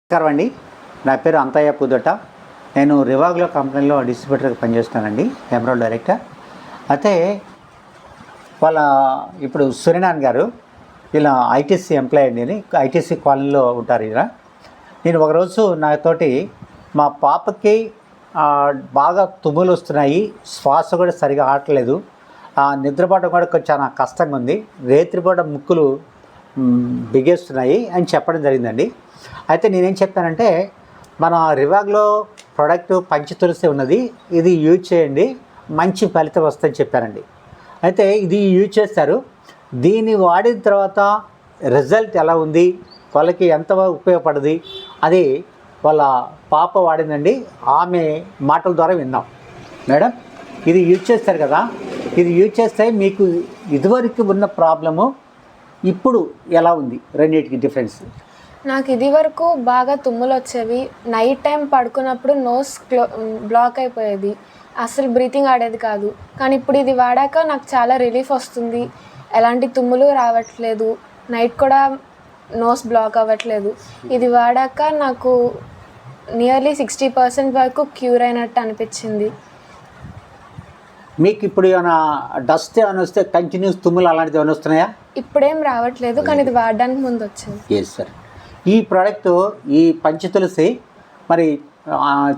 నమస్కారం అండి. నా పేరు అంతయ్య పుదట. నేను రివాగ్లో కంపెనీలో డిస్ట్రిబ్యూటర్గా పనిచేస్తానండి, ఎమరాల్డ్ డైరెక్టర్. అయితే వాళ్ళ ఇప్పుడు సూర్యనారాయణ గారు ఇలా ఐటీసీ ఎంప్లాయీ అండి, ఐటీసీ కాలనీలో ఉంటారు. ఇలా నేను ఒకరోజు నాతోటి మా పాపకి బాగా తుమ్ములు వస్తున్నాయి, శ్వాస కూడా సరిగా ఆడట్లేదు, నిద్రపోవడం కూడా చాలా కష్టంగా ఉంది, రేత్రిపూట ముక్కులు బిగేస్తున్నాయి అని చెప్పడం జరిగిందండి. అయితే నేనేం చెప్తానంటే, మన రివాగ్లో ప్రోడక్ట్ పంచ తులసి ఉన్నది, ఇది యూజ్ చేయండి, మంచి ఫలితం వస్తుందని చెప్పారండి. అయితే ఇది యూజ్ చేస్తారు. దీన్ని వాడిన తర్వాత రిజల్ట్ ఎలా ఉంది, వాళ్ళకి ఎంత ఉపయోగపడింది అది వాళ్ళ పాప వాడిందండి. ఆమె మాటల ద్వారా విన్నాం. మేడం, ఇది యూజ్ చేస్తారు కదా, ఇది యూజ్ చేస్తే మీకు ఇదివరకు ఉన్న ప్రాబ్లము ఇప్పుడు ఎలా ఉంది, రెండింటికి డిఫరెన్స్? నాకు ఇది వరకు బాగా తుమ్ములు వచ్చేవి, నైట్ టైం పడుకున్నప్పుడు నోస్ బ్లాక్ అయిపోయేది, అసలు బ్రీతింగ్ ఆడేది కాదు. కానీ ఇప్పుడు ఇది వాడాక నాకు చాలా రిలీఫ్ వస్తుంది, ఎలాంటి తుమ్ములు రావట్లేదు, నైట్ కూడా నోస్ బ్లాక్ అవ్వట్లేదు. ఇది వాడాక నాకు నియర్లీ 60% వరకు క్యూర్ అయినట్టు అనిపించింది. మీకు ఇప్పుడు ఏమైనా డస్ట్ ఏమైనా వస్తే కంటిన్యూస్ తుమ్ములు అలాంటివి ఏమైనా వస్తున్నాయా? ఇప్పుడేం రావట్లేదు, కానీ ఇది వాడడానికి ముందు వచ్చింది. Yes sir. ఈ ప్రోడక్ట్, ఈ పంచ తులసి మరి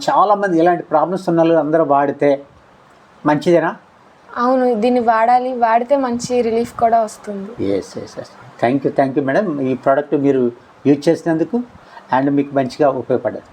చాలామంది ఇలాంటి ప్రాబ్లమ్స్ ఉన్న వాళ్ళు అందరూ వాడితే మంచిదేనా? అవును, దీన్ని వాడాలి, వాడితే మంచి రిలీఫ్ కూడా వస్తుంది. Yes yes yes. Thank you madam. ఈ ప్రోడక్ట్ మీరు యూజ్ చేసినందుకు అండ్ మీకు మంచిగా ఉపయోగపడదు.